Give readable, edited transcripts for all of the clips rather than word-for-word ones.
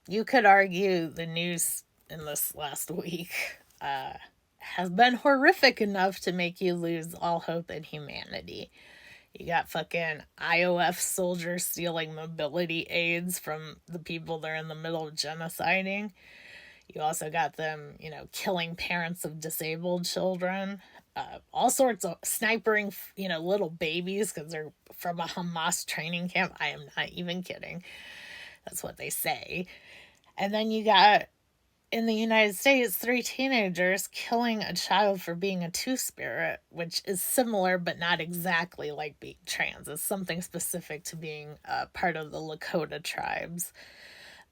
You could argue the news in this last week has been horrific enough to make you lose all hope in humanity. You got fucking IOF soldiers stealing mobility aids from the people they're in the middle of genociding. You also got them, killing parents of disabled children. All sorts of snipering, little babies because they're from a Hamas training camp. I am not even kidding. That's what they say. And then you got in the United States, 3 teenagers killing a child for being a two spirit, which is similar but not exactly like being trans. It's something specific to being part of the Lakota tribes.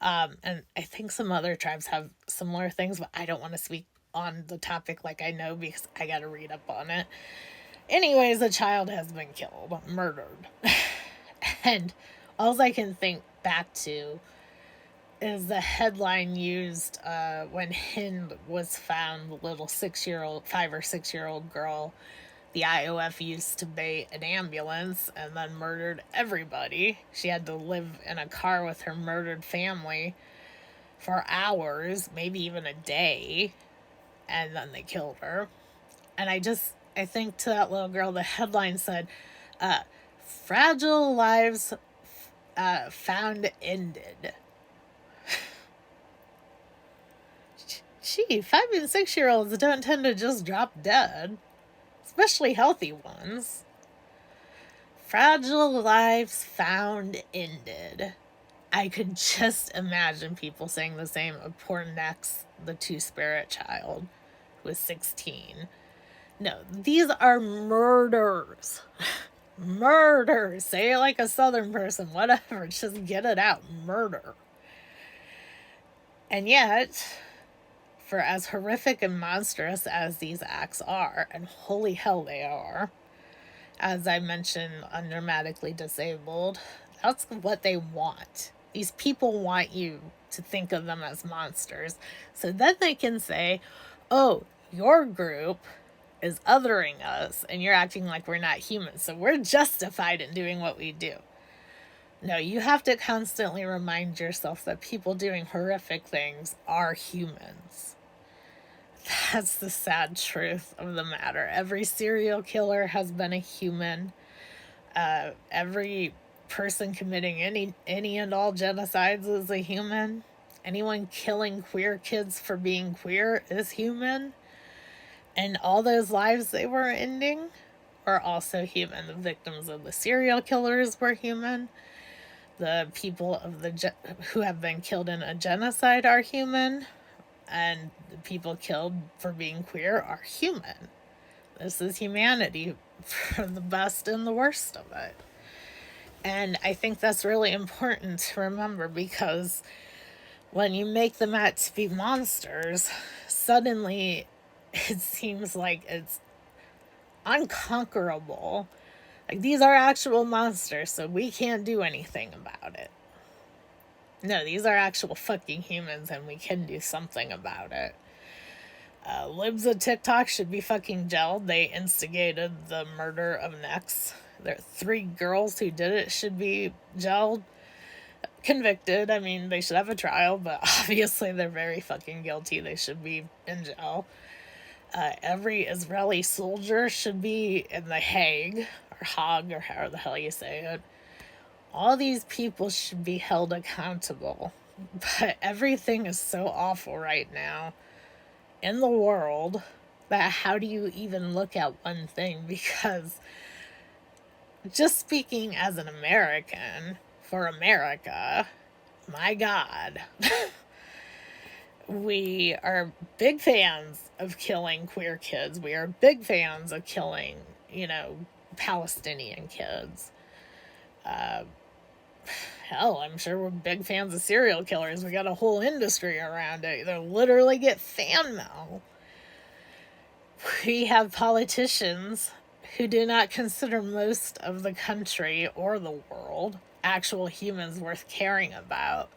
And I think some other tribes have similar things, but I don't want to speak on the topic like I know because I got to read up on it. Anyways, a child has been killed, murdered. And all I can think back to is the headline used when Hind was found, the little 6-year-old, 5 or 6-year-old girl the IOF used to bait an ambulance and then murdered everybody. She had to live in a car with her murdered family for hours, maybe even a day, and then they killed her. And I think to that little girl, the headline said, fragile lives found ended. Gee, 5 and 6-year-olds don't tend to just drop dead, especially healthy ones. Fragile lives found ended. I could just imagine people saying the same of poor Nex, the two-spirit child, who was 16. No, these are murders. Murders. Say it like a southern person, whatever. Just get it out. Murder. And yet, for as horrific and monstrous as these acts are, and holy hell they are, as I mentioned, undramatically disabled, that's what they want. These people want you to think of them as monsters. So then they can say, oh, your group is othering us and you're acting like we're not human. So we're justified in doing what we do. No, you have to constantly remind yourself that people doing horrific things are humans. That's the sad truth of the matter. Every serial killer has been a human. Every person committing any and all genocides is a human. Anyone killing queer kids for being queer is human. And all those lives they were ending were also human. The victims of the serial killers were human. The people who have been killed in a genocide are human. And the people killed for being queer are human. This is humanity for the best and the worst of it. And I think that's really important to remember because when you make them out to be monsters, suddenly it seems like it's unconquerable. Like, these are actual monsters, so we can't do anything about it. No, these are actual fucking humans, and we can do something about it. Libs of TikTok should be fucking jailed. They instigated the murder of Nex. There are 3 girls who did it should be jailed. Convicted. I mean, they should have a trial, but obviously they're very fucking guilty. They should be in jail. Every Israeli soldier should be in the Hague, or Hague, or however the hell you say it. All these people should be held accountable. But everything is so awful right now in the world that how do you even look at one thing? Because just speaking as an American, for America, my God, we are big fans of killing queer kids. We are big fans of killing, Palestinian kids. Hell, I'm sure we're big fans of serial killers. We got a whole industry around it. They literally get fan mail. We have politicians who do not consider most of the country or the world actual humans worth caring about.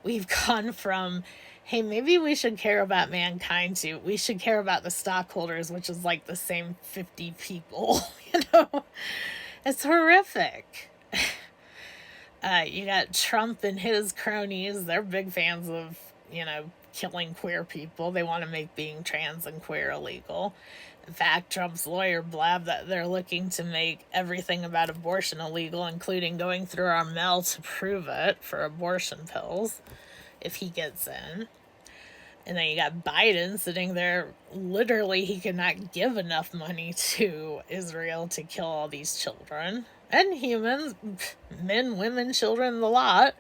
We've gone from, hey, maybe we should care about mankind to, we should care about the stockholders, which is like the same 50 people. It's horrific. You got Trump and his cronies. They're big fans of, killing queer people. They want to make being trans and queer illegal. In fact, Trump's lawyer blabbed that they're looking to make everything about abortion illegal, including going through our mail to prove it for abortion pills if he gets in. And then you got Biden sitting there. Literally, he could not give enough money to Israel to kill all these children and humans, men, women, children, the lot,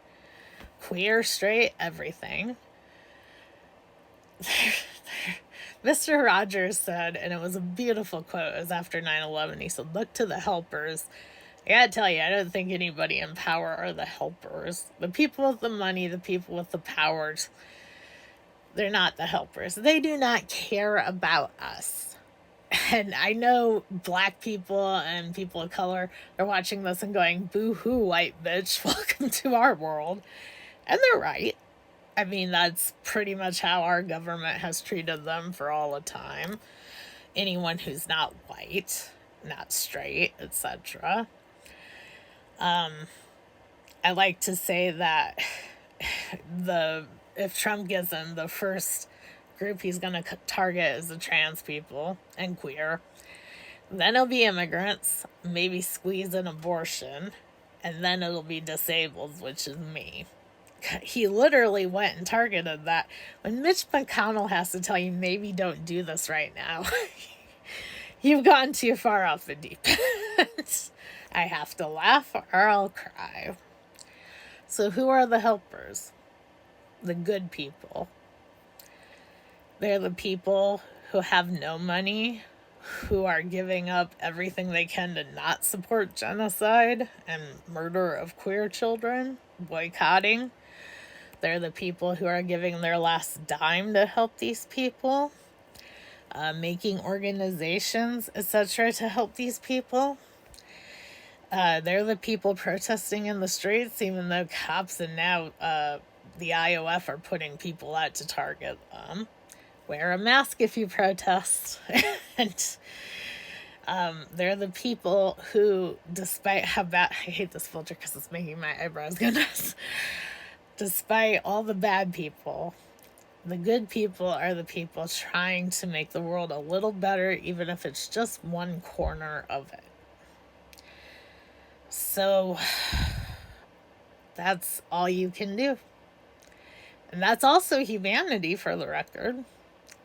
queer, straight, everything. Mr. Rogers said, and it was a beautiful quote, it was after 9/11, he said, "Look to the helpers." I gotta tell you, I don't think anybody in power are the helpers. The people with the money, the people with the powers, they're not the helpers. They do not care about us. And I know black people and people of color are watching this and going, "Boo-hoo, white bitch, welcome to our world." And they're right. I mean, that's pretty much how our government has treated them for all the time. Anyone who's not white, not straight, etc. I like to say that if Trump gets in, the first group he's going to target is the trans people and queer. Then it'll be immigrants, maybe squeeze in abortion, and then it'll be disabled, which is me. He literally went and targeted that. When Mitch McConnell has to tell you, maybe don't do this right now, you've gone too far off the deep end. I have to laugh or I'll cry. So who are the helpers? The good people. They're the people who have no money, who are giving up everything they can to not support genocide and murder of queer children, boycotting. They're the people who are giving their last dime to help these people, making organizations, etc., to help these people. They're the people protesting in the streets, even though cops and now the IOF are putting people out to target them. Wear a mask if you protest. And they're the people who, despite how bad... I hate this filter because it's making my eyebrows go nuts. Despite all the bad people, the good people are the people trying to make the world a little better, even if it's just one corner of it. So that's all you can do. And that's also humanity, for the record.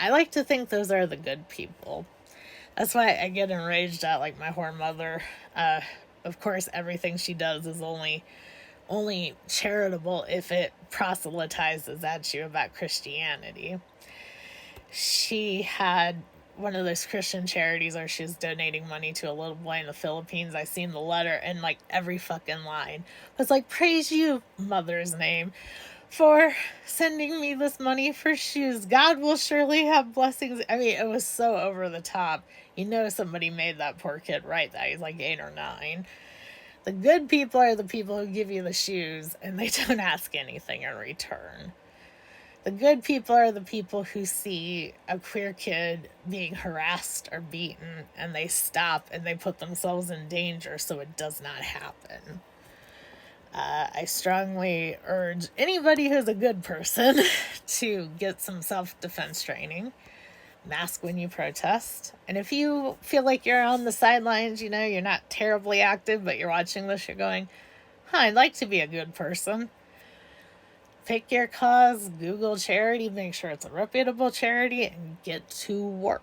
I like to think those are the good people. That's why I get enraged at, like, my whore mother. Of course, everything she does is only charitable if it proselytizes at you about Christianity. She had one of those Christian charities where she's donating money to a little boy in the Philippines. I seen the letter, and like every fucking line was like, "Praise you, mother's name, for sending me this money for shoes. God will surely have blessings." I mean, it was so over the top. You know somebody made that poor kid write that. He's like 8 or 9. The good people are the people who give you the shoes and they don't ask anything in return. The good people are the people who see a queer kid being harassed or beaten and they stop and they put themselves in danger so it does not happen. I strongly urge anybody who's a good person to get some self-defense training. Mask when you protest. And if you feel like you're on the sidelines, you're not terribly active, but you're watching this, you're going, I'd like to be a good person. Pick your cause, Google charity, make sure it's a reputable charity, and get to work.